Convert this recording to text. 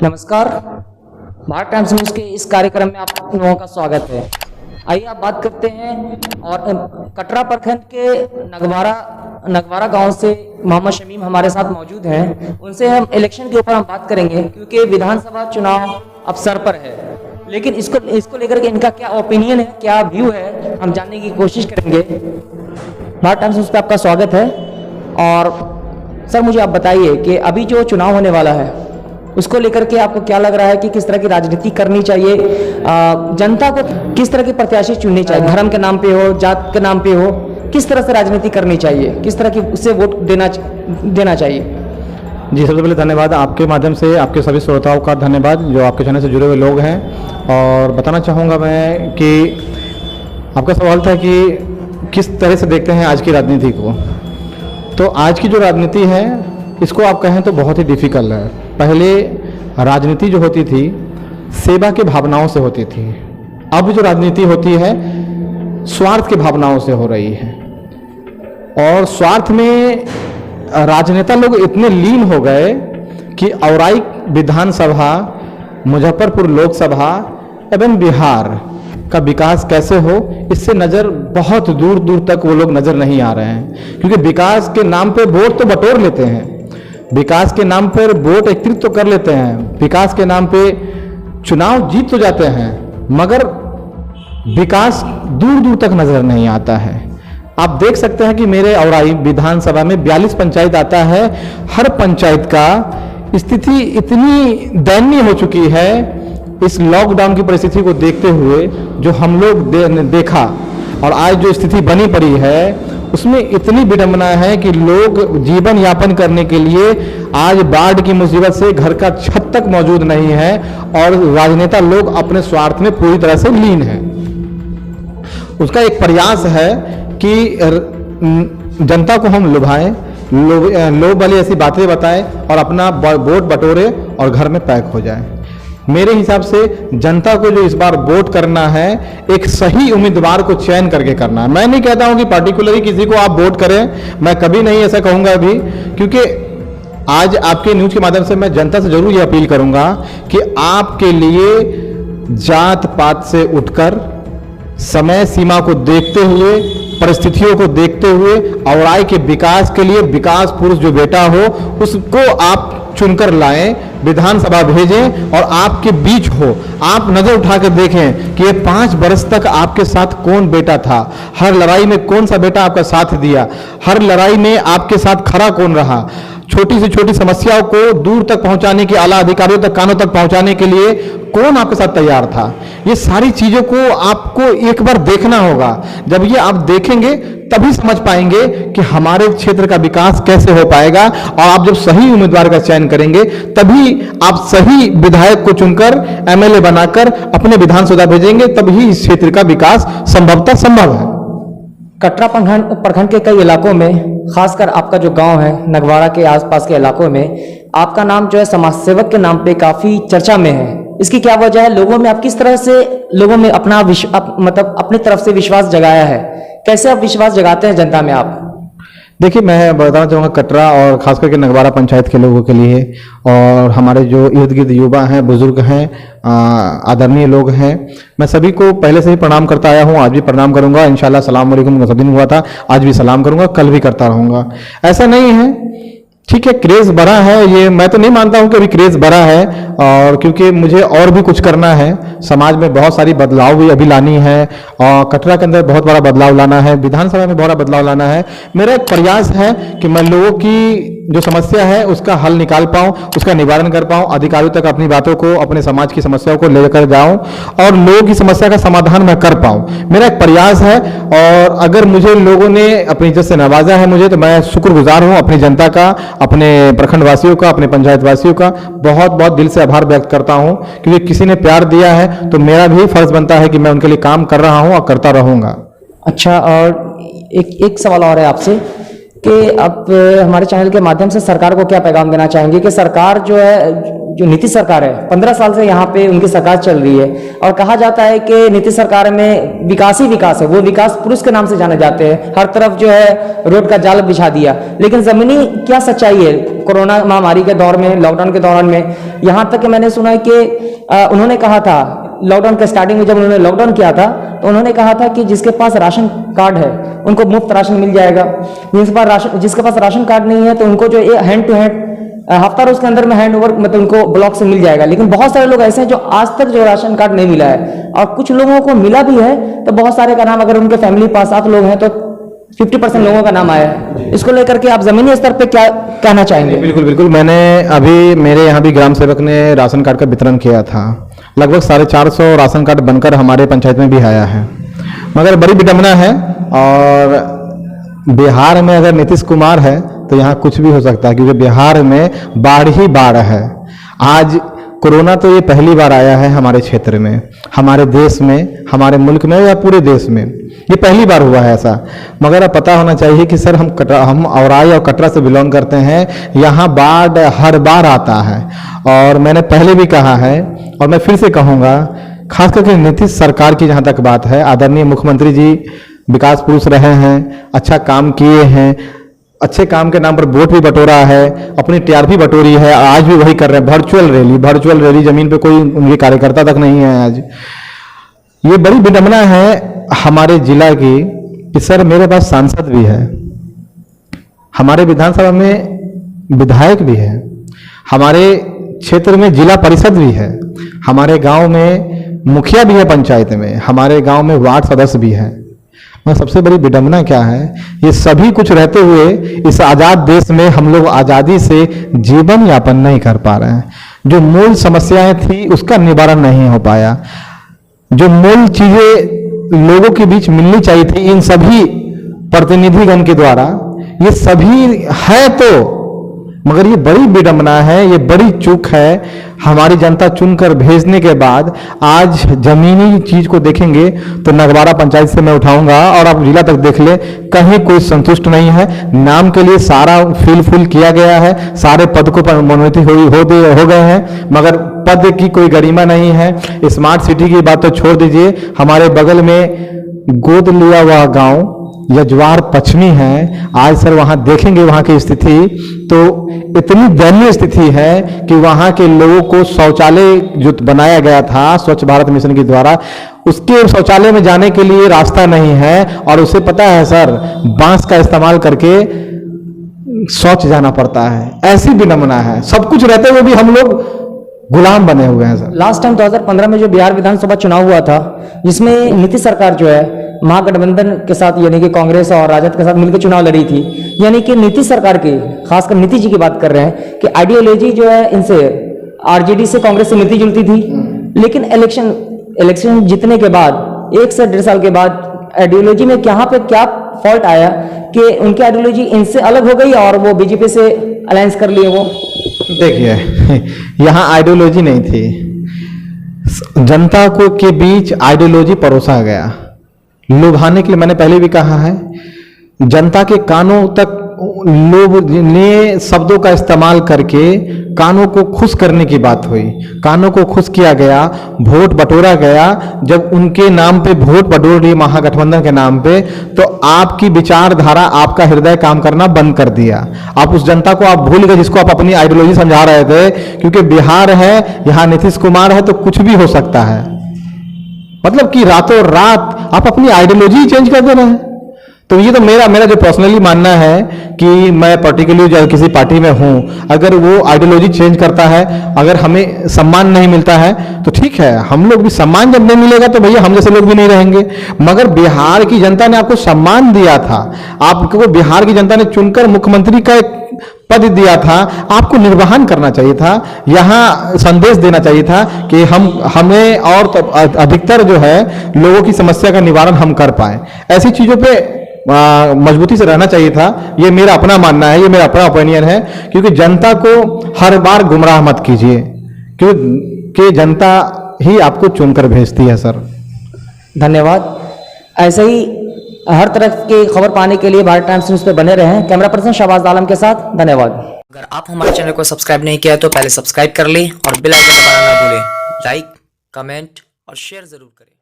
नमस्कार। Bharat times news के इस कार्यक्रम में आप लोगों का स्वागत है। आइए आप बात करते हैं और कटरा प्रखंड के नगवारा गांव से मोहम्मद शमीम हमारे साथ मौजूद हैं। उनसे हम इलेक्शन के ऊपर हम बात करेंगे क्योंकि विधानसभा चुनाव अब सर पर है, लेकिन इसको लेकर के इनका क्या ओपिनियन है, क्या व्यू है, हम जानने की कोशिश करेंगे। भारत टाइम्स न्यूज़ पे आपका स्वागत है। और सर मुझे आप बताइए कि अभी जो चुनाव होने वाला है उसको लेकर के आपको क्या लग रहा है कि किस तरह की राजनीति करनी चाहिए, जनता को किस तरह के प्रत्याशी चुनने चाहिए, धर्म के नाम पे हो, जात के नाम पे हो, किस तरह से राजनीति करनी चाहिए, किस तरह की उससे वोट देना चाहिए? जी, सबसे पहले धन्यवाद। आपके माध्यम से आपके सभी श्रोताओं का धन्यवाद जो आपके चैनल से जुड़े हुए लोग हैं। और बताना चाहूँगा मैं कि आपका सवाल था कि किस तरह से देखते हैं आज की राजनीति को। तो आज की जो राजनीति है इसको आप कहें तो बहुत ही डिफ़िकल्ट है। पहले राजनीति जो होती थी सेवा के भावनाओं से होती थी, अब जो राजनीति होती है स्वार्थ के भावनाओं से हो रही है। और स्वार्थ में राजनेता लोग इतने लीन हो गए कि औराई विधानसभा, मुजफ्फरपुर लोकसभा एवं बिहार का विकास कैसे हो इससे नज़र बहुत दूर दूर तक वो लोग नज़र नहीं आ रहे हैं। क्योंकि विकास के नाम पे वोट तो बटोर लेते हैं, विकास के नाम पर वोट एकत्रित तो कर लेते हैं, विकास के नाम पे चुनाव जीत तो जाते हैं, मगर विकास दूर दूर तक नज़र नहीं आता है। आप देख सकते हैं कि मेरे औराई विधानसभा में 42 पंचायत आता है। हर पंचायत का स्थिति इतनी दयनीय हो चुकी है इस लॉकडाउन की परिस्थिति को देखते हुए, जो हम लोग देखा और आज जो स्थिति बनी पड़ी है उसमें इतनी विडंबना है कि लोग जीवन यापन करने के लिए आज बाढ़ की मुसीबत से घर का छत तक मौजूद नहीं है और राजनेता लोग अपने स्वार्थ में पूरी तरह से लीन हैं। उसका एक प्रयास है कि जनता को हम लुभाएं, लोभ वाली ऐसी बातें बताएं और अपना वोट बटोरे और घर में पैक हो जाए। मेरे हिसाब से जनता को जो इस बार वोट करना है एक सही उम्मीदवार को चयन करके करना है। मैं नहीं कहता हूं कि पार्टिकुलरली किसी को आप वोट करें, मैं कभी नहीं ऐसा कहूंगा अभी, क्योंकि आज आपके न्यूज के माध्यम से मैं जनता से जरूर ये अपील करूंगा कि आपके लिए जात पात से उठकर समय सीमा को देखते हुए, परिस्थितियों को देखते हुए औराई के विकास के लिए विकास पुरुष जो बेटा हो उसको आप चुनकर लाएं, विधानसभा भेजें और आपके बीच हो। आप नजर उठा कर देखें कि ये 5 वर्ष तक आपके साथ कौन बेटा था, हर लड़ाई में कौन सा बेटा आपका साथ दिया, हर लड़ाई में आपके साथ खड़ा कौन रहा, छोटी से छोटी समस्याओं को दूर तक पहुंचाने के, आला अधिकारियों तक, कानों तक पहुंचाने के लिए कौन आपके साथ तैयार था। ये सारी चीजों को आपको एक बार देखना होगा। जब ये आप देखेंगे तभी समझ पाएंगे कि हमारे क्षेत्र का विकास कैसे हो पाएगा। और आप जब सही उम्मीदवार का चयन करेंगे तभी आप सही विधायक को चुनकर एमएलए बनाकर अपने विधानसभा भेजेंगे, तभी इस क्षेत्र का विकास संभवतः संभव है। कटरा प्रखंड के कई इलाकों में, खासकर आपका जो गांव है नगवारा के आसपास के इलाकों में, आपका नाम जो है समाज सेवक के नाम पे काफी चर्चा में है। इसकी क्या वजह है? लोगों में आप किस तरह से लोगों में अपना मतलब अपनी तरफ से विश्वास जगाया है? कैसे आप विश्वास जगाते हैं जनता में आप? देखिए, मैं बताना चाहूँगा कटरा और खास करके नगवारा पंचायत के लोगों के लिए और हमारे जो इर्द गिर्द युवा हैं, बुजुर्ग हैं, आदरणीय लोग हैं, मैं सभी को पहले से ही प्रणाम करता आया हूँ, आज भी प्रणाम करूँगा। इंशाल्लाह सलाम वालेकुम सब दिन हुआ था, आज भी सलाम करूँगा, कल भी करता रहूँगा। ऐसा नहीं है, ठीक है, क्रेज बढ़ा है, ये मैं तो नहीं मानता हूं कि अभी क्रेज बढ़ा है, और क्योंकि मुझे और भी कुछ करना है, समाज में बहुत सारी बदलाव भी अभी लानी है और कटरा के अंदर बहुत बड़ा बदलाव लाना है, विधानसभा में बड़ा बदलाव लाना है। मेरा एक प्रयास है कि मैं लोगों की जो समस्या है उसका हल निकाल पाऊं, उसका निवारण कर पाऊं, अधिकारियों तक अपनी बातों को, अपने समाज की समस्याओं को लेकर जाऊं और लोगों की समस्या का समाधान मैं कर पाऊं। मेरा एक प्रयास है और अगर मुझे लोगों ने अपनी इज्जत से नवाजा है मुझे, तो मैं शुक्रगुजार हूं अपनी जनता का, अपने प्रखंड वासियों का, अपने पंचायत वासियों का बहुत बहुत दिल से आभार व्यक्त करता हूं, क्योंकि किसी ने प्यार दिया है तो मेरा भी फर्ज बनता है कि मैं उनके लिए काम कर रहा हूं और करता रहूंगा। अच्छा, और एक सवाल और है आपसे कि अब हमारे चैनल के माध्यम से सरकार को क्या पैगाम देना चाहेंगे कि सरकार जो है जो नीतीश सरकार है 15 साल से यहाँ पे उनकी सरकार चल रही है और कहा जाता है कि नीतीश सरकार में विकास ही विकास है, वो विकास पुरुष के नाम से जाने जाते हैं, हर तरफ जो है रोड का जाल बिछा दिया। लेकिन जमीनी क्या सच्चाई है कोरोना महामारी के दौर में, लॉकडाउन के दौरान में, यहाँ तक कि मैंने सुना है कि उन्होंने कहा था लॉकडाउन के स्टार्टिंग में जब उन्होंने लॉकडाउन किया था तो उन्होंने कहा था कि जिसके पास राशन कार्ड है उनको मुफ्त राशन मिल जाएगा, जिसके पास राशन कार्ड नहीं है तो उनको जो हैंड टू हैंड हफ्ता रोज के अंदर में हैंड ओवर मतलब उनको ब्लॉक से मिल जाएगा। लेकिन बहुत सारे लोग ऐसे हैं जो आज तक जो राशन कार्ड नहीं मिला है और कुछ लोगों को मिला भी है तो बहुत सारे का नाम, अगर उनके फैमिली पास 7 लोग हैं तो 50% लोगों का नाम आया है। इसको लेकर के आप जमीनी स्तर पे क्या कहना चाहेंगे? बिल्कुल बिल्कुल, मैंने अभी मेरे यहाँ भी ग्राम सेवक ने राशन कार्ड का वितरण किया था। लगभग 450 राशन कार्ड बनकर हमारे पंचायत में भी आया है, मगर बड़ी विडंबना है। और बिहार में अगर नीतीश कुमार है तो यहाँ कुछ भी हो सकता है, क्योंकि बिहार में बाढ़ ही बाढ़ है। आज कोरोना तो ये पहली बार आया है हमारे क्षेत्र में, हमारे देश में, हमारे मुल्क में या पूरे देश में, ये पहली बार हुआ है ऐसा। मगर अब पता होना चाहिए कि सर हम औराई और कटरा से बिलोंग करते हैं, यहाँ बाढ़ हर बार आता है। और मैंने पहले भी कहा है और मैं फिर से कहूँगा, खास करके नीतीश सरकार की जहाँ तक बात है, आदरणीय मुख्यमंत्री जी विकास पुरुष रहे हैं, अच्छा काम किए हैं, अच्छे काम के नाम पर वोट भी बटोरा है, अपनी टीआरपी बटोरी है, आज भी वही कर रहे हैं। वर्चुअल रैली, जमीन पे कोई उनके कार्यकर्ता तक नहीं है आज। ये बड़ी विडंबना है हमारे जिला की कि सर मेरे पास सांसद भी है, हमारे विधानसभा में विधायक भी है, हमारे क्षेत्र में जिला परिषद भी है, हमारे गांव में मुखिया भी है पंचायत में, हमारे गांव में वार्ड सदस्य भी है। मगर सबसे बड़ी विडंबना क्या है, ये सभी कुछ रहते हुए इस आजाद देश में हम लोग आजादी से जीवन यापन नहीं कर पा रहे हैं। जो मूल समस्याएं थी उसका निवारण नहीं हो पाया, जो मूल चीजें लोगों के बीच मिलनी चाहिए थी इन सभी प्रतिनिधिगण के द्वारा, ये सभी है तो, मगर ये बड़ी विडंबना है, ये बड़ी चूक है। हमारी जनता चुनकर भेजने के बाद आज जमीनी चीज को देखेंगे तो नगवारा पंचायत से मैं उठाऊंगा और आप जिला तक देख ले, कहीं कोई संतुष्ट नहीं है। नाम के लिए सारा फुल किया गया है, सारे पद को मनोनीत हो गए हैं, मगर पद की कोई गरिमा नहीं है। स्मार्ट सिटी की बात तो छोड़ दीजिए, हमारे बगल में गोद लिया हुआ गांव यजवार पश्चिमी है, आज सर वहां देखेंगे वहां की स्थिति तो इतनी दयनीय स्थिति है कि वहां के लोगों को शौचालय जो बनाया गया था स्वच्छ भारत मिशन के द्वारा, उसके शौचालय में जाने के लिए रास्ता नहीं है। और उसे पता है सर, बांस का इस्तेमाल करके शौच जाना पड़ता है। ऐसी विडंबना है, सब कुछ रहते हुए भी हम लोग गुलाम बने हुए हैं सर। लास्ट टाइम 2015 में जो बिहार विधानसभा चुनाव हुआ था, जिसमें नीतीश सरकार जो है महागठबंधन के साथ यानी कि कांग्रेस और राजद के साथ मिलकर चुनाव लड़ी थी, यानी कि नीतीश सरकार की, खासकर नीतीश जी की बात कर रहे हैं कि आइडियोलॉजी जो है इनसे आरजेडी से कांग्रेस से मिलती जुलती थी। लेकिन इलेक्शन जीतने के बाद 1 से 1.5 साल के बाद आइडियोलॉजी में यहाँ पे क्या फॉल्ट आया कि उनकी आइडियोलॉजी इनसे अलग हो गई और वो बीजेपी से अलायंस कर लिए। वो देखिए यहाँ आइडियोलॉजी नहीं थी, जनता को के बीच आइडियोलॉजी परोसा गया लुभाने के लिए। मैंने पहले भी कहा है, जनता के कानों तक लोग ने शब्दों का इस्तेमाल करके कानों को खुश करने की बात हुई, कानों को खुश किया गया, वोट बटोरा गया। जब उनके नाम पे वोट बटोर लिए महागठबंधन के नाम पे, तो आपकी विचारधारा, आपका हृदय काम करना बंद कर दिया। आप उस जनता को आप भूल गए जिसको आप अपनी आइडियोलॉजी समझा रहे थे, क्योंकि बिहार है, यहाँ नीतीश कुमार है तो कुछ भी हो सकता है। मतलब कि रातों रात आप अपनी आइडियोलॉजी चेंज कर दे रहे हैं। तो ये तो मेरा जो पर्सनली मानना है कि मैं पर्टिकुलरली किसी पार्टी में हूं, अगर वो आइडियोलॉजी चेंज करता है, अगर हमें सम्मान नहीं मिलता है तो ठीक है, हम लोग भी सम्मान जब नहीं मिलेगा तो भैया हम जैसे लोग भी नहीं रहेंगे। मगर बिहार की जनता ने आपको सम्मान दिया था, आपको बिहार की जनता ने चुनकर मुख्यमंत्री का एक पद दिया था, आपको निर्वहन करना चाहिए था, यहाँ संदेश देना चाहिए था कि हमें और अधिकतर जो है लोगों की समस्या का निवारण हम कर पाए। ऐसी चीजों पे मजबूती से रहना चाहिए था। ये मेरा अपना मानना है, ये मेरा अपना ओपिनियन है, क्योंकि जनता को हर बार गुमराह मत कीजिए, क्योंकि जनता ही आपको चुनकर भेजती है सर। धन्यवाद। ऐसे ही हर तरह की खबर पाने के लिए भारत टाइम्स न्यूज़ पे बने रहें। कैमरा पर्सन शहबाज आलम के साथ, धन्यवाद। अगर आप हमारे चैनल को सब्सक्राइब नहीं किया तो पहले सब्सक्राइब कर लें और बेल आइकन दबाना ना भूलें। लाइक, कमेंट और शेयर ज़रूर करें।